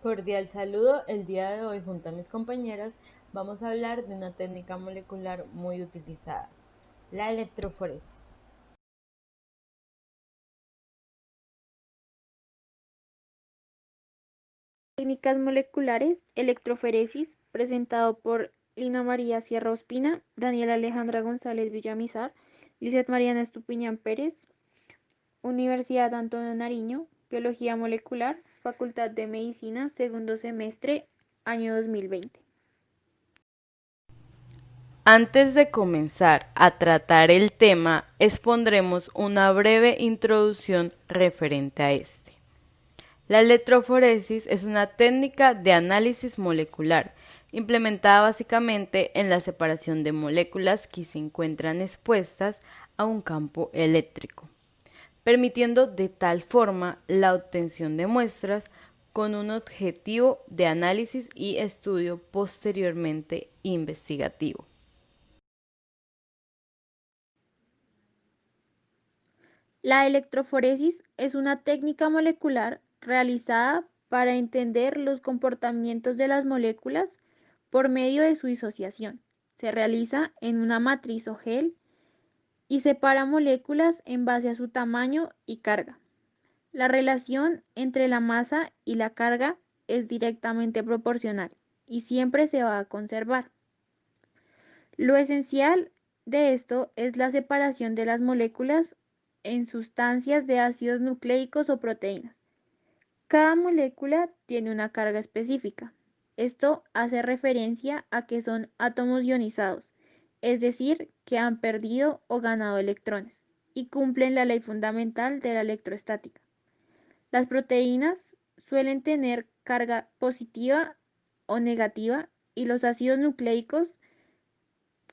Cordial saludo. El día de hoy, junto a mis compañeras, vamos a hablar de una técnica molecular muy utilizada, la electroforesis. Técnicas moleculares, electroforesis, presentado por Lina María Sierra Ospina, Daniela Alejandra González Villamizar, Lizeth Mariana Estupiñán Pérez, Universidad Antonio Nariño, Biología Molecular, Facultad de Medicina, segundo semestre, año 2020. Antes de comenzar a tratar el tema, expondremos una breve introducción referente a este. La electroforesis es una técnica de análisis molecular implementada básicamente en la separación de moléculas que se encuentran expuestas a un campo eléctrico, permitiendo de tal forma la obtención de muestras con un objetivo de análisis y estudio posteriormente investigativo. La electroforesis es una técnica molecular realizada para entender los comportamientos de las moléculas por medio de su disociación. Se realiza en una matriz o gel y separa moléculas en base a su tamaño y carga. La relación entre la masa y la carga es directamente proporcional y siempre se va a conservar. Lo esencial de esto es la separación de las moléculas en sustancias de ácidos nucleicos o proteínas. Cada molécula tiene una carga específica. Esto hace referencia a que son átomos ionizados, es decir, que han perdido o ganado electrones, y cumplen la ley fundamental de la electrostática. Las proteínas suelen tener carga positiva o negativa y los ácidos nucleicos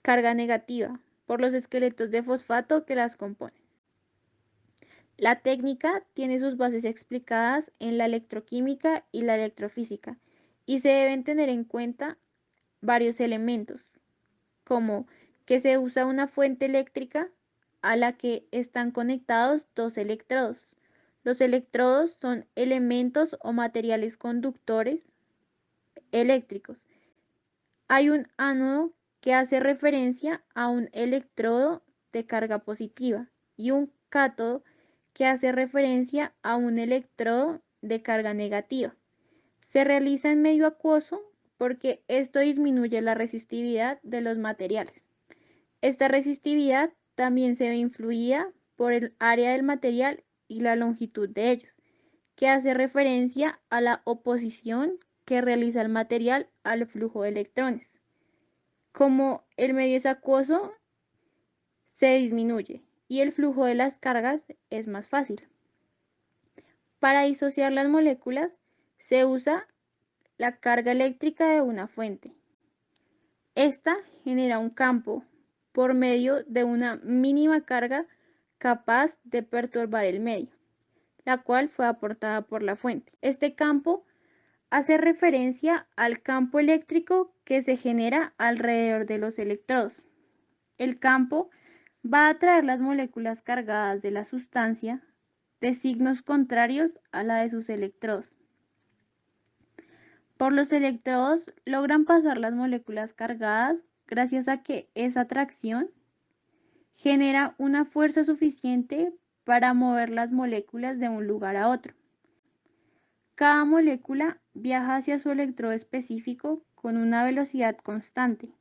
carga negativa por los esqueletos de fosfato que las componen. La técnica tiene sus bases explicadas en la electroquímica y la electrofísica y se deben tener en cuenta varios elementos, como que se usa una fuente eléctrica a la que están conectados dos electrodos. Los electrodos son elementos o materiales conductores eléctricos. Hay un ánodo que hace referencia a un electrodo de carga positiva y un cátodo que hace referencia a un electrodo de carga negativa. Se realiza en medio acuoso porque esto disminuye la resistividad de los materiales. Esta resistividad también se ve influida por el área del material y la longitud de ellos, que hace referencia a la oposición que realiza el material al flujo de electrones. Como el medio es acuoso, se disminuye y el flujo de las cargas es más fácil. Para disociar las moléculas se usa la carga eléctrica de una fuente. Esta genera un campo por medio de una mínima carga capaz de perturbar el medio, la cual fue aportada por la fuente. Este campo hace referencia al campo eléctrico que se genera alrededor de los electrodos. El campo va a atraer las moléculas cargadas de la sustancia de signos contrarios a la de sus electrodos. Por los electrodos logran pasar las moléculas cargadas gracias a que esa atracción genera una fuerza suficiente para mover las moléculas de un lugar a otro. Cada molécula viaja hacia su electrodo específico con una velocidad constante,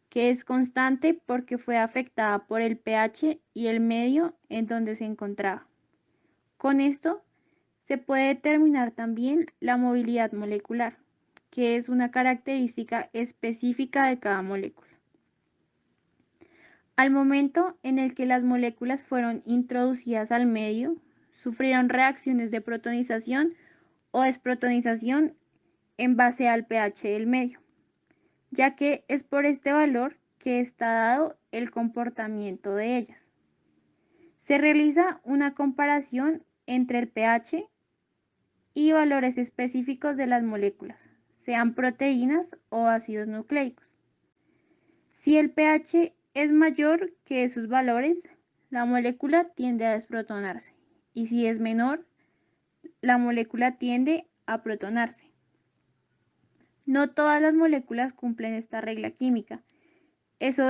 que es constante porque fue afectada por el pH y el medio en donde se encontraba. Con esto se puede determinar también la movilidad molecular, que es una característica específica de cada molécula. Al momento en el que las moléculas fueron introducidas al medio, sufrieron reacciones de protonización o desprotonización en base al pH del medio, ya que es por este valor que está dado el comportamiento de ellas. Se realiza una comparación entre el pH y valores específicos de las moléculas, sean proteínas o ácidos nucleicos. Si el pH es mayor que esos valores, la molécula tiende a desprotonarse y si es menor, la molécula tiende a protonarse. No todas las moléculas cumplen esta regla química. Eso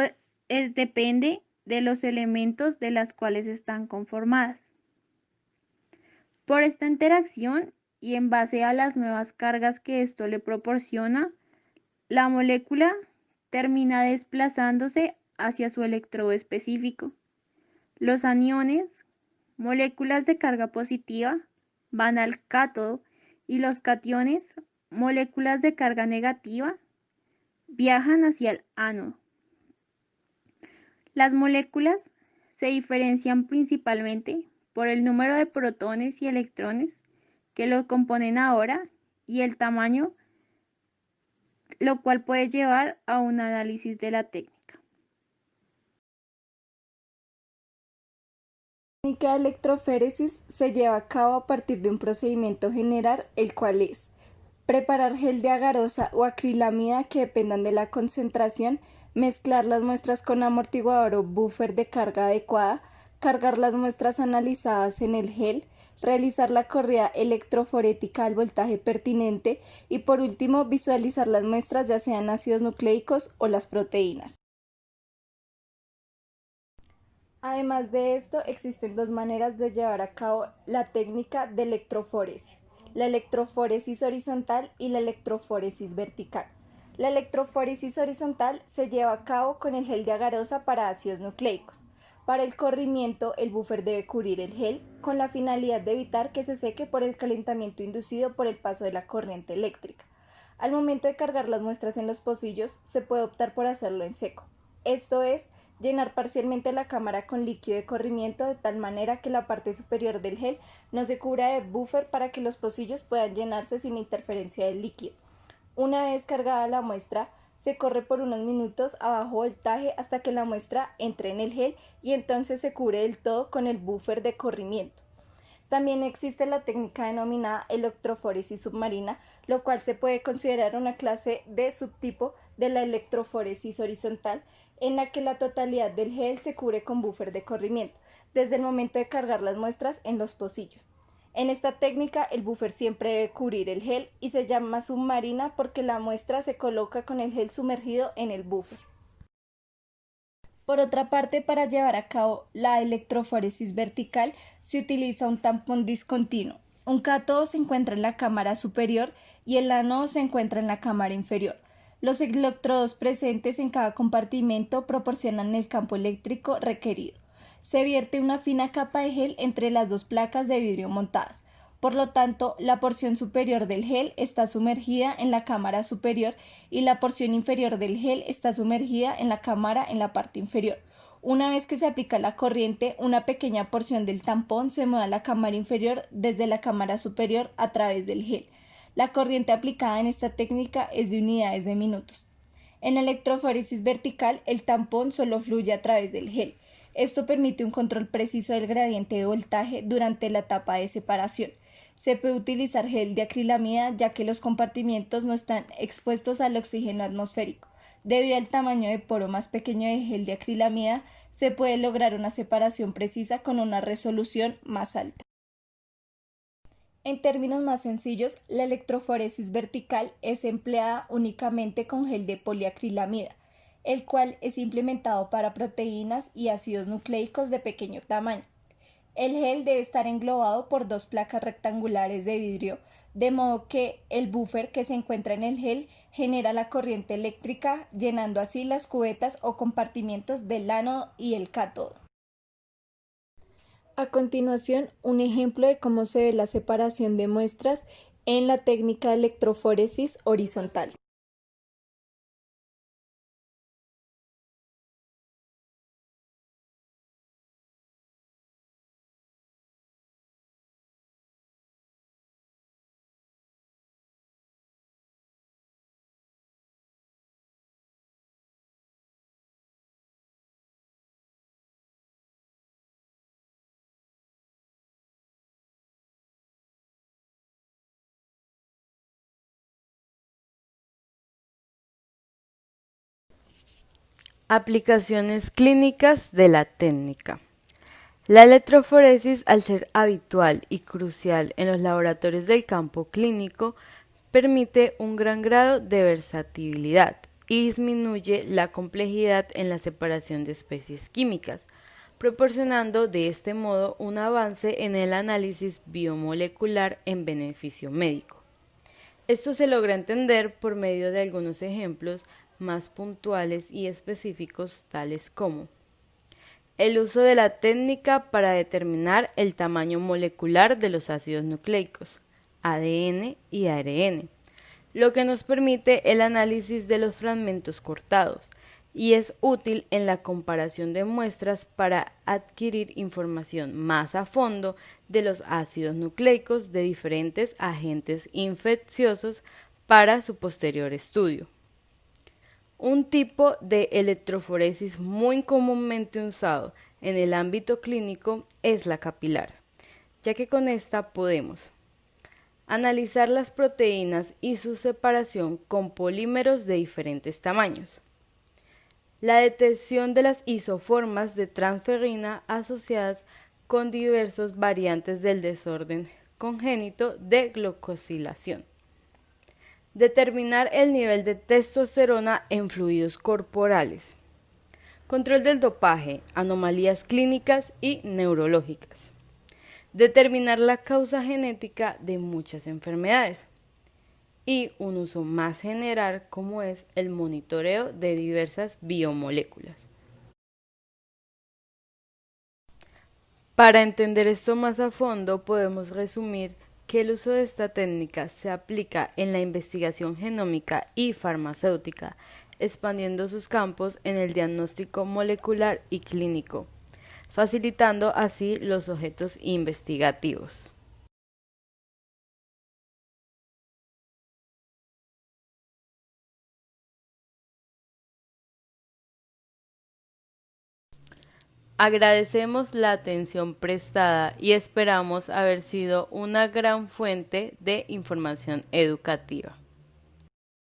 depende de los elementos de las cuales están conformadas. Por esta interacción y en base a las nuevas cargas que esto le proporciona, la molécula termina desplazándose hacia su electrodo específico. Los aniones, moléculas de carga positiva, van al cátodo y los cationes, moléculas de carga negativa, viajan hacia el ánodo. Las moléculas se diferencian principalmente por el número de protones y electrones que lo componen ahora y el tamaño, lo cual puede llevar a un análisis de la técnica. La técnica de electroforesis se lleva a cabo a partir de un procedimiento general, el cual es preparar gel de agarosa o acrilamida que dependan de la concentración, mezclar las muestras con amortiguador o buffer de carga adecuada, cargar las muestras analizadas en el gel, realizar la corrida electroforética al voltaje pertinente y por último visualizar las muestras ya sean ácidos nucleicos o las proteínas. Además de esto, existen dos maneras de llevar a cabo la técnica de electroforesis: la electroforesis horizontal y la electroforesis vertical. La electroforesis horizontal se lleva a cabo con el gel de agarosa para ácidos nucleicos. Para el corrimiento, el buffer debe cubrir el gel con la finalidad de evitar que se seque por el calentamiento inducido por el paso de la corriente eléctrica. Al momento de cargar las muestras en los pocillos, se puede optar por hacerlo en seco. Esto es, llenar parcialmente la cámara con líquido de corrimiento de tal manera que la parte superior del gel no se cubra de buffer para que los pocillos puedan llenarse sin interferencia del líquido. Una vez cargada la muestra, se corre por unos minutos a bajo voltaje hasta que la muestra entre en el gel y entonces se cubre del todo con el buffer de corrimiento. También existe la técnica denominada electroforesis submarina, lo cual se puede considerar una clase de subtipo de la electroforesis horizontal, en la que la totalidad del gel se cubre con buffer de corrimiento, desde el momento de cargar las muestras en los pocillos. En esta técnica, el buffer siempre debe cubrir el gel y se llama submarina porque la muestra se coloca con el gel sumergido en el buffer. Por otra parte, para llevar a cabo la electroforesis vertical se utiliza un tampón discontinuo. Un cátodo se encuentra en la cámara superior y el ánodo se encuentra en la cámara inferior. Los electrodos presentes en cada compartimento proporcionan el campo eléctrico requerido. Se vierte una fina capa de gel entre las dos placas de vidrio montadas. Por lo tanto, la porción superior del gel está sumergida en la cámara superior y la porción inferior del gel está sumergida en la cámara en la parte inferior. Una vez que se aplica la corriente, una pequeña porción del tampón se mueve a la cámara inferior desde la cámara superior a través del gel. La corriente aplicada en esta técnica es de unidades de minutos. En la electroforesis vertical, el tampón solo fluye a través del gel. Esto permite un control preciso del gradiente de voltaje durante la etapa de separación. Se puede utilizar gel de acrilamida ya que los compartimientos no están expuestos al oxígeno atmosférico. Debido al tamaño de poro más pequeño de gel de acrilamida, se puede lograr una separación precisa con una resolución más alta. En términos más sencillos, la electroforesis vertical es empleada únicamente con gel de poliacrilamida, el cual es implementado para proteínas y ácidos nucleicos de pequeño tamaño. El gel debe estar englobado por dos placas rectangulares de vidrio, de modo que el buffer que se encuentra en el gel genera la corriente eléctrica, llenando así las cubetas o compartimientos del ánodo y el cátodo. A continuación, un ejemplo de cómo se ve la separación de muestras en la técnica de electroforesis horizontal. Aplicaciones clínicas de la técnica. La electroforesis, al ser habitual y crucial en los laboratorios del campo clínico, permite un gran grado de versatilidad y disminuye la complejidad en la separación de especies químicas, proporcionando de este modo un avance en el análisis biomolecular en beneficio médico. Esto se logra entender por medio de algunos ejemplos más puntuales y específicos, tales como el uso de la técnica para determinar el tamaño molecular de los ácidos nucleicos, ADN y ARN, lo que nos permite el análisis de los fragmentos cortados y es útil en la comparación de muestras para adquirir información más a fondo de los ácidos nucleicos de diferentes agentes infecciosos para su posterior estudio. Un tipo de electroforesis muy comúnmente usado en el ámbito clínico es la capilar, ya que con esta podemos analizar las proteínas y su separación con polímeros de diferentes tamaños, la detección de las isoformas de transferrina asociadas con diversas variantes del desorden congénito de glucosilación, determinar el nivel de testosterona en fluidos corporales, control del dopaje, anomalías clínicas y neurológicas, determinar la causa genética de muchas enfermedades y un uso más general como es el monitoreo de diversas biomoléculas. Para entender esto más a fondo podemos resumir que el uso de esta técnica se aplica en la investigación genómica y farmacéutica, expandiendo sus campos en el diagnóstico molecular y clínico, facilitando así los objetos investigativos. Agradecemos la atención prestada y esperamos haber sido una gran fuente de información educativa.